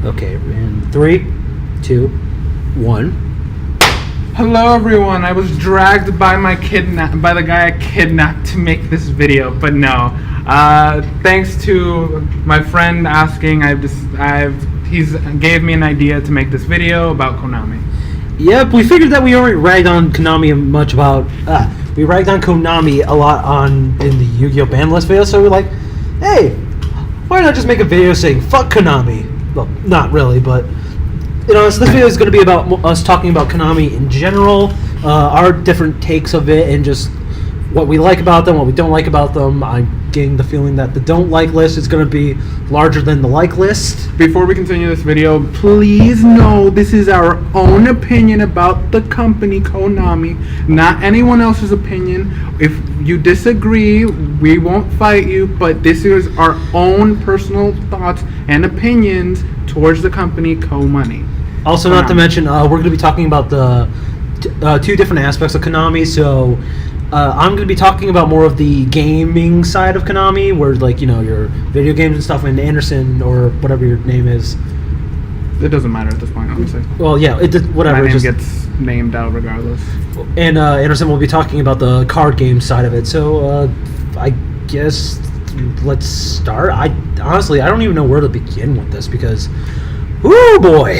Okay, in 3, 2, 1. Hello everyone, I was dragged by by the guy I kidnapped to make this video, but no. Thanks to my friend asking, he's gave me an idea to make this video about Konami. Yep, we figured that we already ragged on Konami we ragged on Konami a lot in the Yu-Gi-Oh! Ban list video, so we're like, hey, why not just make a video saying fuck Konami? Well, not really, but so this video is going to be about us talking about Konami in general, our different takes of it, and just what we like about them, what we don't like about them. I'm getting the feeling that the don't like list is going to be larger than the like list. Before we continue this video, please know this is our own opinion about the company Konami, not anyone else's opinion. If you disagree, we won't fight you, but this is our own personal thoughts and opinions towards the company Konami. Also, not to mention, we're going to be talking about the two different aspects of Konami. So, I'm going to be talking about more of the gaming side of Konami, where your video games and stuff, and Anderson or whatever your name is. It doesn't matter at this point, honestly. Well, yeah, whatever. My name gets named out regardless. And Anderson will be talking about the card game side of it. So, I guess let's start. Honestly, I don't even know where to begin with this because, oh boy,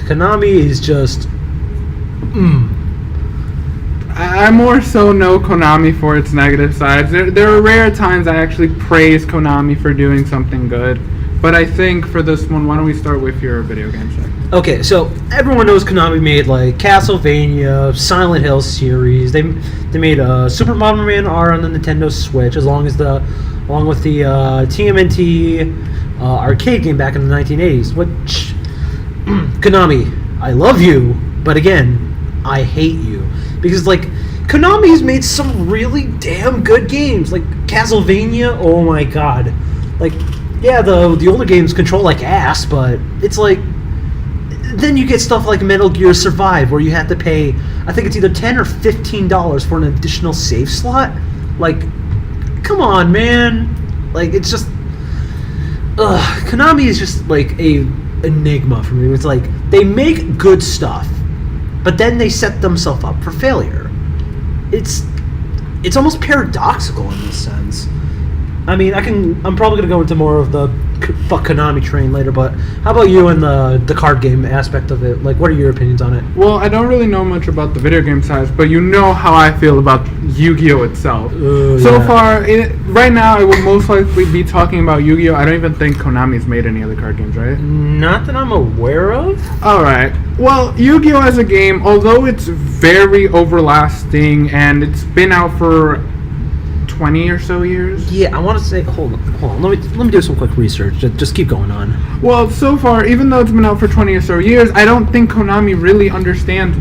Konami is just. I more so know Konami for its negative sides. There are rare times I actually praise Konami for doing something good. But I think for this one, why don't we start with your video game section? Okay, so everyone knows Konami made like Castlevania, Silent Hill series. They made Super Mario Man R on the Nintendo Switch, along with the TMNT arcade game back in the 1980s. Which Konami, I love you, but again, I hate you. Because, Konami's made some really damn good games. Like, Castlevania, oh my god. Yeah, the older games control like ass, but it's then you get stuff like Metal Gear Survive, where you have to pay, I think it's either $10 or $15 for an additional save slot. Come on, man. It's just... Konami is just, a enigma for me. It's they make good stuff, but then they set themselves up for failure. It's almost paradoxical in this sense. I mean, I'm probably gonna go into more of the fuck Konami train later, but how about you and the card game aspect of it? What are your opinions on it? Well, I don't really know much about the video game side, but you know how I feel about Yu-Gi-Oh! Itself. Far, right now, I will most likely be talking about Yu-Gi-Oh! I don't even think Konami's made any other card games, right? Not that I'm aware of. Alright. Well, Yu-Gi-Oh! As a game, although it's very overlasting and it's been out for 20 or so years. Yeah, I want to say, hold on. Let me do some quick research. Just keep going on. Well, so far, even though it's been out for 20 or so years, I don't think Konami really understands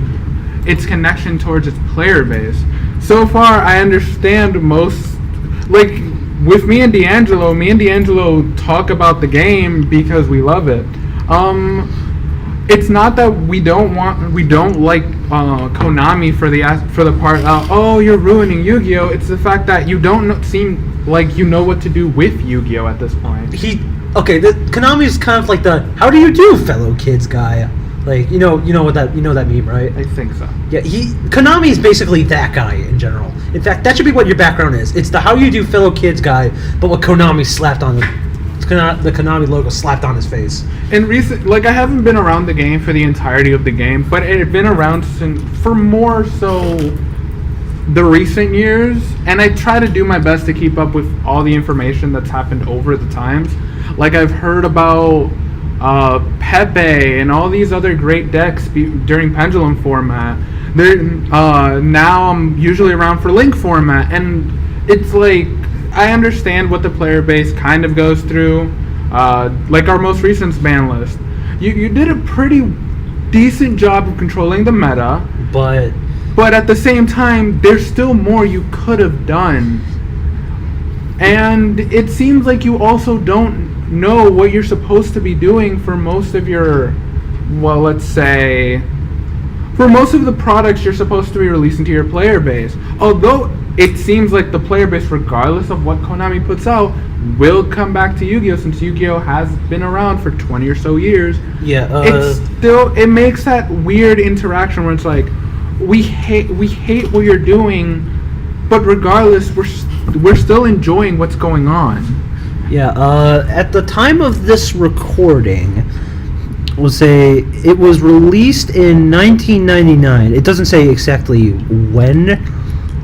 its connection towards its player base. So far, I understand most, with me and D'Angelo talk about the game because we love it. It's not that we don't like Konami for the part oh, you're ruining Yu-Gi-Oh! It's the fact that you don't seem like you know what to do with Yu-Gi-Oh! At this point. Konami is kind of like the how do you do, fellow kids guy. You know that meme, right? I think so. Yeah, Konami is basically that guy in general. In fact, that should be what your background is. It's the how you do, fellow kids guy, but what Konami slapped on him. The Konami logo slapped on his face. In recent, I haven't been around the game for the entirety of the game, but it had been around for more so the recent years, and I try to do my best to keep up with all the information that's happened over the times. I've heard about Pepe and all these other great decks during Pendulum format. Now I'm usually around for Link format, and it's I understand what the player base kind of goes through, our most recent ban list. You did a pretty decent job of controlling the meta, but at the same time, there's still more you could have done. And it seems like you also don't know what you're supposed to be doing for most of your, for most of the products you're supposed to be releasing to your player base. Although it seems like the player base, regardless of what Konami puts out, will come back to Yu-Gi-Oh! Since Yu-Gi-Oh! Has been around for 20 or so years. Yeah, It makes that weird interaction where it's like, we hate what you're doing, but regardless, we're still enjoying what's going on. Yeah, at the time of this recording, we'll say it was released in 1999. It doesn't say exactly when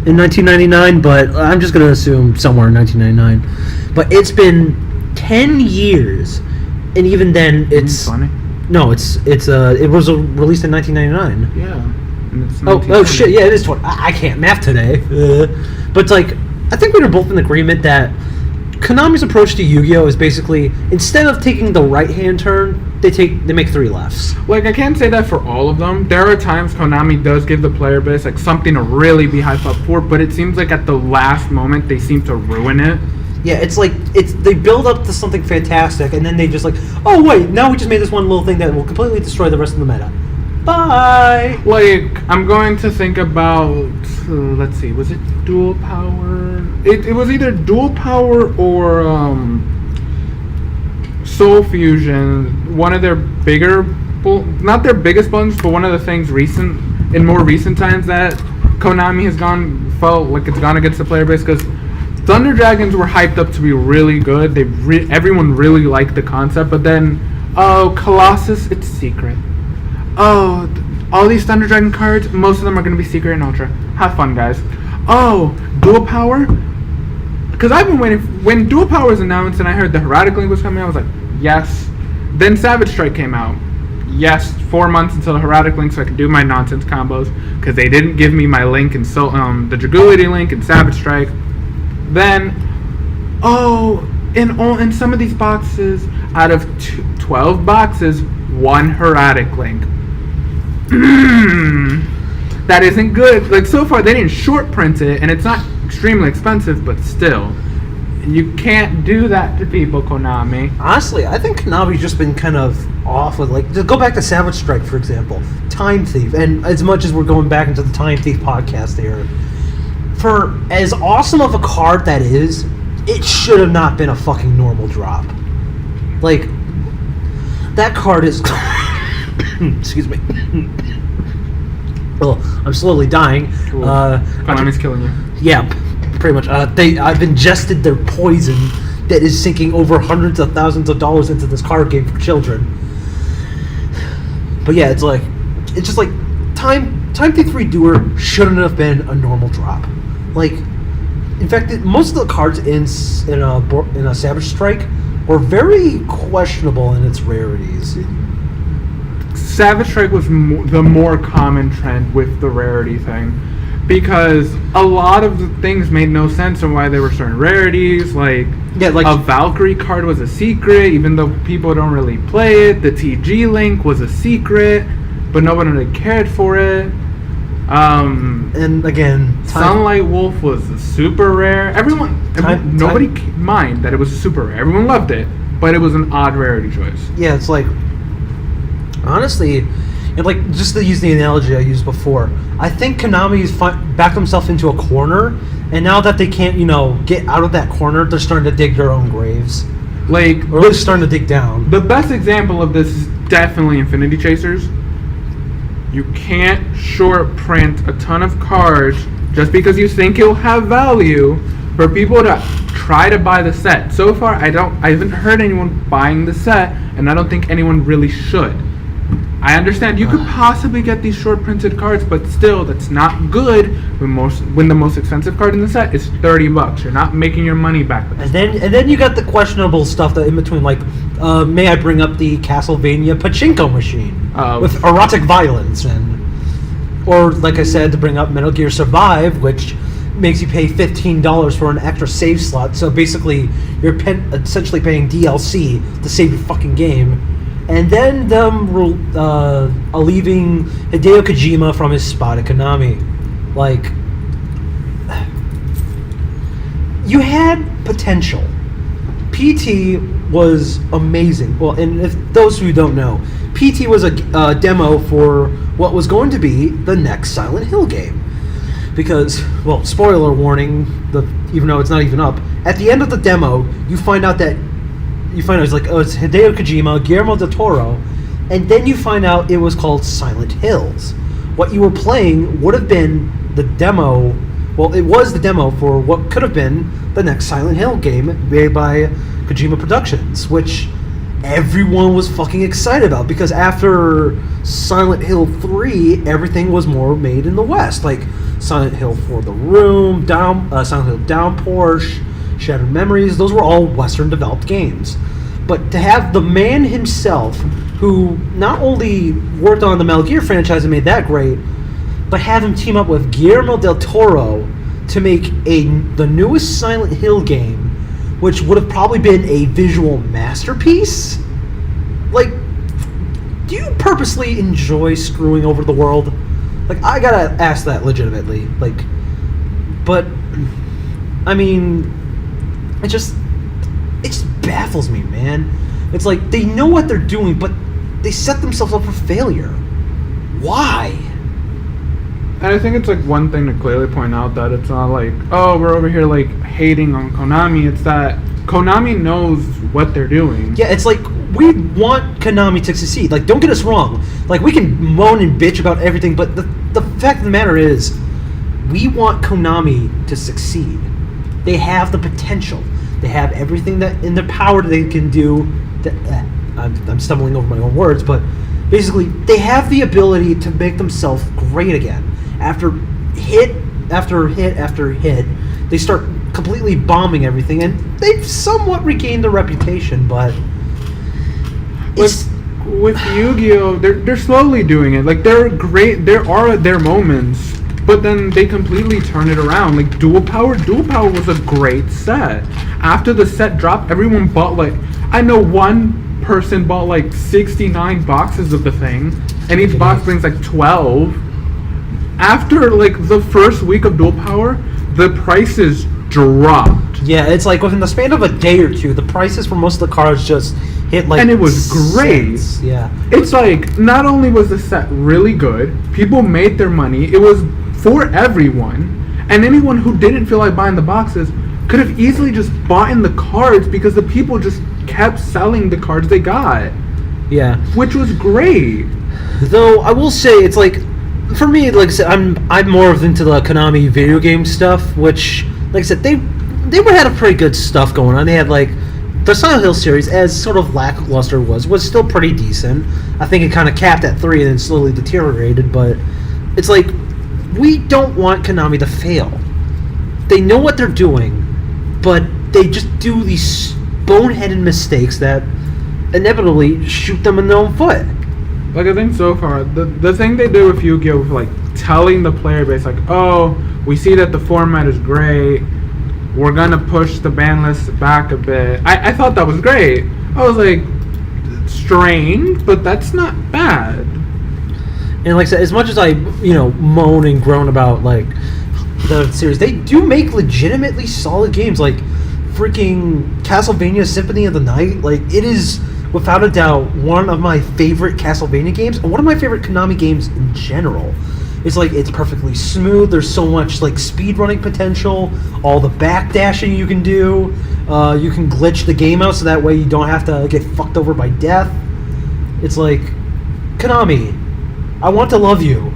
in 1999, but I'm just going to assume somewhere in 1999. But it's been 10 years, and even then it's... funny. No, it was released in 1999. Yeah. And it's Oh shit, yeah, it is 20. I can't math today. But it's like, I think we were both in agreement that Konami's approach to Yu-Gi-Oh! Is basically, instead of taking the right-hand turn, they make 3 lefts. Like, I can't say that for all of them. There are times Konami does give the player base like something to really be hyped up for, but it seems like at the last moment they seem to ruin it. Yeah, it's like they build up to something fantastic, and then they just like, oh wait, now we just made this one little thing that will completely destroy the rest of the meta. Bye. Like, I'm going to think about, let's see, was it Dual Power? It was either Dual Power or Soul Fusion. One of their bigger, not their biggest buttons, but one of the things in more recent times that Konami has felt like it's gone against the player base, because Thunder Dragons were hyped up to be really good. Everyone really liked the concept, but then, Colossus, it's secret. Oh, all these Thunder Dragon cards, most of them are going to be secret and ultra. Have fun, guys. Oh, Dual Power? Because I've been waiting. When Dual Power was announced and I heard the Herodic Link was coming, I was like, yes. Then Savage Strike came out. Yes, 4 months until the Herodic Link so I could do my nonsense combos. Because they didn't give me my link and the Dragulity Link and Savage Strike. Then, in some of these boxes, out of 12 boxes, 1 Herodic Link. That isn't good. Like, so far they didn't short print it, and it's not extremely expensive, but still, you can't do that to people, Konami. Honestly, I think Konami's just been kind of off with, like, just go back to Savage Strike, for example, Time Thief, and as much as we're going back into the Time Thief podcast here, for as awesome of a card that is, it should have not been a fucking normal drop. Like, that card is excuse me. Oh, I'm slowly dying. Cool. Konami's killing you. Yeah, pretty much. I've ingested their poison that is sinking over hundreds of thousands of dollars into this card game for children. But yeah, it's just like Time Thief Redoer shouldn't have been a normal drop. Like, in fact, most of the cards in a Savage Strike were very questionable in its rarities. Savage Strike was the more common trend with the rarity thing, because a lot of the things made no sense on why there were certain rarities. Like a Valkyrie card was a secret, even though people don't really play it. The TG Link was a secret, but nobody really cared for it. And again, Sunlight Wolf was a super rare. Nobody mind that it was a super rare. Everyone loved it, but it was an odd rarity choice. Yeah, it's like, honestly, and like, just to use the analogy I used before, I think Konami's backed themselves into a corner, and now that they can't, get out of that corner, they're starting to dig their own graves. Or they're starting to dig down. The best example of this is definitely Infinity Chasers. You can't short print a ton of cards just because you think it'll have value for people to try to buy the set. So far, I haven't heard anyone buying the set, and I don't think anyone really should. I understand you could possibly get these short printed cards, but still, that's not good when the most expensive card in the set is $30. You're not making your money back. And then you got the questionable stuff that in between, like, may I bring up the Castlevania pachinko machine with erotic violence, or like I said, to bring up Metal Gear Survive, which makes you pay $15 for an extra save slot. So basically, you're essentially paying DLC to save your fucking game. And then them leaving Hideo Kojima from his spot at Konami. Like, you had potential. PT was amazing. Well, and if those who don't know, PT was a demo for what was going to be the next Silent Hill game. Because, well, spoiler warning, even though it's not even up, At the end of the demo, you find out it's like, oh, it's Hideo Kojima, Guillermo del Toro, and then you find out it was called Silent Hills. What you were playing would have been the demo. Well, it was the demo for what could have been the next Silent Hill game made by Kojima Productions, which everyone was fucking excited about, because after Silent Hill 3, everything was more made in the West, like Silent Hill for the Room, Silent Hill Downpour, Shattered Memories. Those were all Western developed games. But to have the man himself, who not only worked on the Metal Gear franchise and made that great, but have him team up with Guillermo del Toro to make the newest Silent Hill game, which would have probably been a visual masterpiece. Like, do you purposely enjoy screwing over the world? Like, I gotta ask that legitimately. Like, but I mean, it just baffles me, man. It's like they know what they're doing, but they set themselves up for failure. Why? And I think it's like one thing to clearly point out that it's not like, oh, we're over here like hating on Konami. It's that Konami knows what they're doing. Yeah, it's like we want Konami to succeed. Like, don't get us wrong. Like, we can moan and bitch about everything, but the fact of the matter is, we want Konami to succeed. They have the potential. They have everything that in their power that they can do. I'm stumbling over my own words, but basically, they have the ability to make themselves great again. After hit after hit after hit, they start completely bombing everything, and they've somewhat regained their reputation, but it's... With Yu-Gi-Oh, they're slowly doing it. Like, they're great. There are their moments, but then they completely turn it around. Like, Dual Power was a great set. After the set dropped, everyone bought, like, I know one person bought like 69 boxes of the thing, and each box brings like 12. After like the first week of Dual Power, the prices dropped. Yeah, it's like within the span of a day or two, the prices for most of the cards just hit like... And it was great. Cents. Yeah. It's like, not only was the set really good, people made their money, it was for everyone, and anyone who didn't feel like buying the boxes could have easily just bought in the cards because the people just kept selling the cards they got. Yeah. Which was great. Though, I will say, it's like, for me, like I said, I'm more into the Konami video game stuff, which, like I said, they had a pretty good stuff going on. They had like the Silent Hill series, as sort of lackluster was still pretty decent. I think it kind of capped at 3 and then slowly deteriorated. But it's like, we don't want Konami to fail. They know what they're doing, but they just do these boneheaded mistakes that inevitably shoot them in their own foot. Like, I think so far, the thing they do with Yu-Gi-Oh! With, like, telling the player base, like, oh, we see that the format is great, we're gonna push the ban list back a bit. I thought that was great. I was like, strange, but that's not bad. And like I said, as much as I, moan and groan about, like, the series, they do make legitimately solid games, like freaking Castlevania Symphony of the Night. Like, it is without a doubt one of my favorite Castlevania games, and one of my favorite Konami games in general. It's like, it's perfectly smooth, there's so much like speedrunning potential, all the backdashing you can do, you can glitch the game out so that way you don't have to get fucked over by death. It's like, Konami, I want to love you,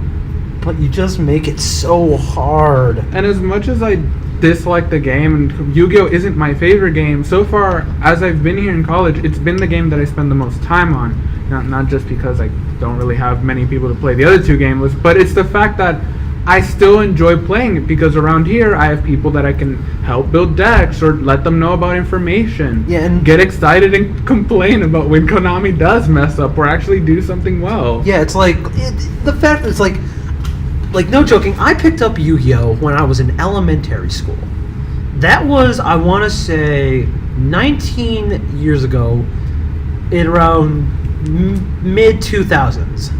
but you just make it so hard. And as much as I dislike the game, and Yu-Gi-Oh! Isn't my favorite game, so far, as I've been here in college, it's been the game that I spend the most time on. Not just because I don't really have many people to play the other two games with, but it's the fact that I still enjoy playing it, because around here I have people that I can help build decks or let them know about information. Yeah, and get excited and complain about when Konami does mess up or actually do something well. Yeah, it's like, the fact that it's like no joking, I picked up Yu-Gi-Oh! When I was in elementary school. That was, I want to say, 19 years ago, in around mid-2000s.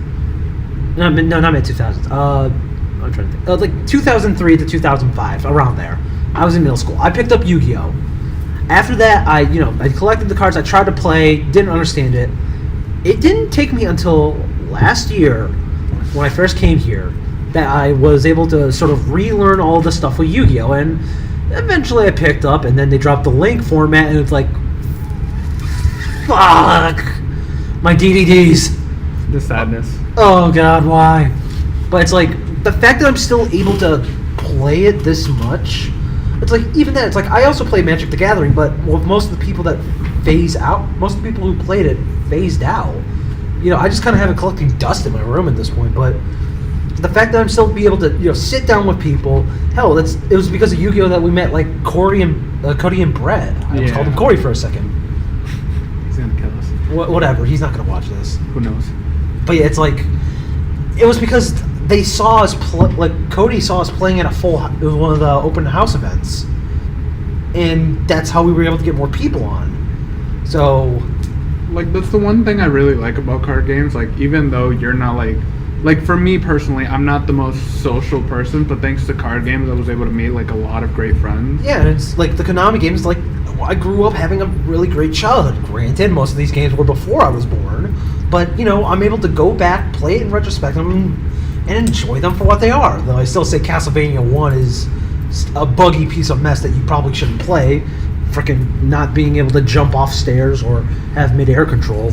No, not mid-2000s. I'm trying to think. Like 2003 to 2005, around there. I was in middle school. I picked up Yu-Gi-Oh! After that, I collected the cards. I tried to play, didn't understand it. It didn't take me until last year, when I first came here, that I was able to sort of relearn all the stuff with Yu-Gi-Oh! And Eventually I picked up, and then they dropped the link format, and it's like, fuck, my DVDs. The sadness. Oh god, why? But it's like, the fact that I'm still able to play it this much, it's like, even then, it's like, I also play Magic the Gathering, but with most of the people that most of the people who played it phased out. You know, I just kind of have it collecting dust in my room at this point, but the fact that I'm still be able to, you know, sit down with people, hell, it was because of Yu-Gi-Oh! That we met, like, Cody and Brett. I just called him Corey for a second. He's gonna kill us. Whatever, he's not gonna watch this. Who knows? But yeah, it's like, it was because they saw us, Cody saw us playing at it was one of the open house events. And that's how we were able to get more people on. So, like, that's the one thing I really like about card games. Like, even though you're not like for me personally, I'm not the most social person, but thanks to card games, I was able to meet like a lot of great friends. yeah, and it's like the Konami games. Like, I grew up having a really great childhood. Granted, most of these games were before I was born, but you know, I'm able to go back, play it in retrospect, and enjoy them for what they are. Though I still say Castlevania 1 is a buggy piece of mess that you probably shouldn't play. Freaking not being able to jump off stairs or have mid-air control.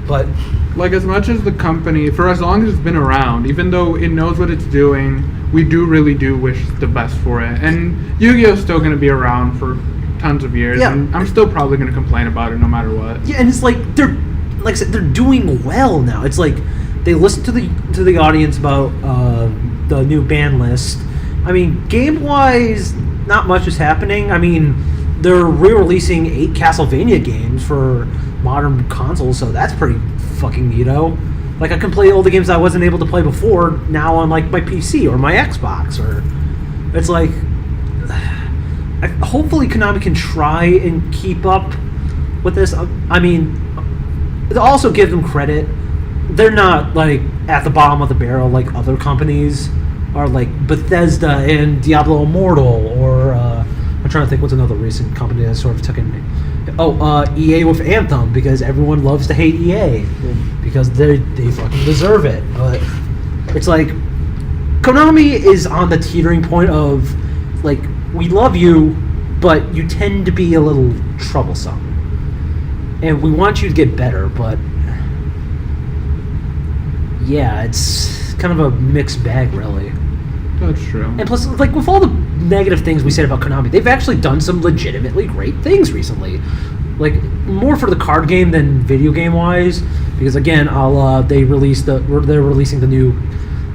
But like, as much as the company, for as long as it's been around, even though it knows what it's doing, we really do wish the best for it. And Yu-Gi-Oh's still going to be around for tons of years, Yeah. and I'm still probably going to complain about it no matter what. yeah, and it's like I said, they're doing well now. It's like they listen to the audience about the new ban list. I mean, game-wise, not much is happening. I mean, they're re-releasing 8 Castlevania games for modern consoles, so that's pretty fucking neato. Like, I can play all the games I wasn't able to play before now on, like, my PC or my Xbox, or it's like, hopefully Konami can try and keep up with this. I mean, to also give them credit, they're not, like, at the bottom of the barrel like other companies are, like Bethesda and Diablo Immortal, or I'm trying to think what's another recent company that sort of took in. EA with Anthem, because everyone loves to hate EA because they fucking deserve it. But it's like Konami is on the teetering point of, like, we love you, but you tend to be a little troublesome, and we want you to get better. But yeah, it's kind of a mixed bag, really. That's true. And plus, like, with all the negative things we said about Konami, they've actually done some legitimately great things recently. Like, more for the card game than video game wise, because again, they're releasing the new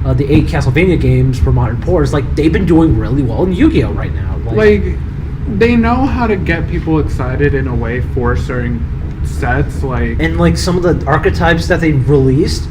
the 8 Castlevania games for modern ports. Like, they've been doing really well in Yu-Gi-Oh right now. Like, they know how to get people excited in a way for certain sets. Like, and like some of the archetypes that they released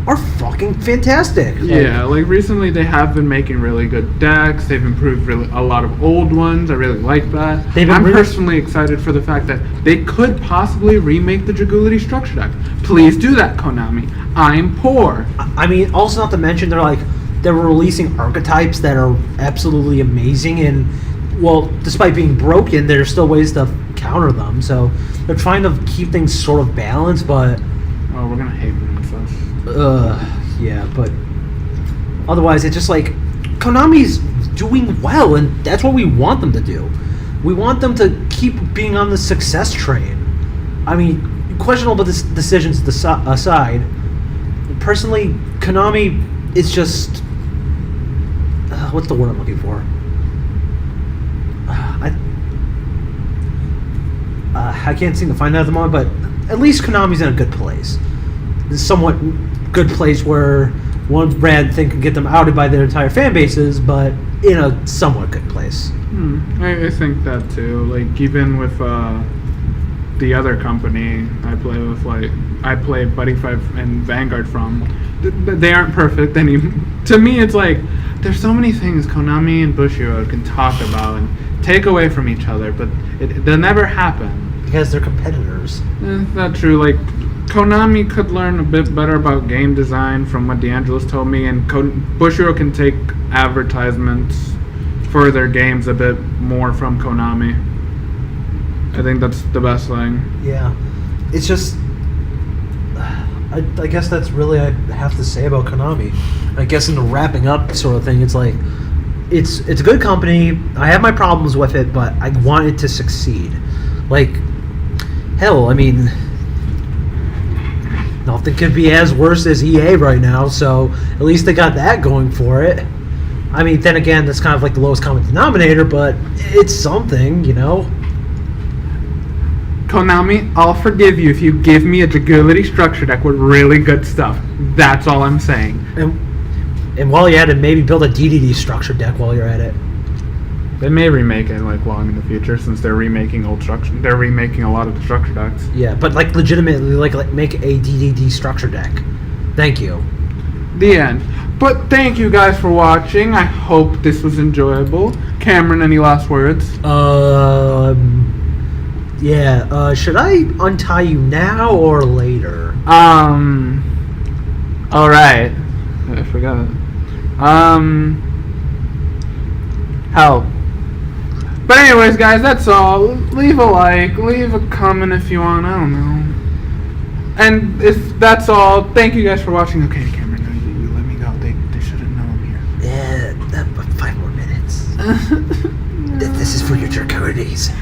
are fucking fantastic. Yeah, like recently they have been making really good decks. They've improved a lot of old ones. I really like that. I'm personally excited for the fact that they could possibly remake the Dragulity structure deck. Please do that, Konami. I'm poor. I mean, also not to mention they're releasing archetypes that are absolutely amazing, and well, despite being broken, there's still ways to counter them. So they're trying to keep things sort of balanced, but oh, we're gonna hate Princess. Yeah, but otherwise, it's just like Konami's doing well, and that's what we want them to do. We want them to keep being on the success train. I mean, questionable decisions aside, personally, Konami is just what's the word I'm looking for? I can't seem to find that at the moment, but at least Konami's in a good place. It's somewhat good place where one bad thing could get them outed by their entire fan bases, but in a somewhat good place. I think that too. Like, even with the other company I play with, like I play Buddy Fight and Vanguard from, they aren't perfect anymore. To me, it's like there's so many things Konami and Bushiroad can talk about and take away from each other, but they'll never happen because they're competitors. Not true. Like, Konami could learn a bit better about game design from what DeAngelis told me, and Bushiroad can take advertisements for their games a bit more from Konami. I think that's the best thing. Yeah. It's just, I guess that's really I have to say about Konami. I guess in the wrapping up sort of thing, it's like, it's a good company. I have my problems with it, but I want it to succeed. Like, hell, I mean, nothing could be as worse as EA right now, so at least they got that going for it. I mean, then again, that's kind of like the lowest common denominator, but it's something, you know? Konami, I'll forgive you if you give me a Dragility structure deck with really good stuff. That's all I'm saying. And while you're at it, maybe build a DDD structure deck while you're at it. They may remake it like long in the future since they're remaking old structure. They're remaking a lot of the structure decks. Yeah, but like legitimately, like make a DDD structure deck. Thank you. The end. But thank you guys for watching. I hope this was enjoyable. Cameron, any last words? Yeah. Should I untie you now or later? All right. I forgot. Help. But anyways, guys, that's all. Leave a like, leave a comment if you want. I don't know. And if that's all, thank you guys for watching. Okay, Cameron, you let me go. They shouldn't know I'm here. Yeah, 5 more minutes. This is for your Draconies.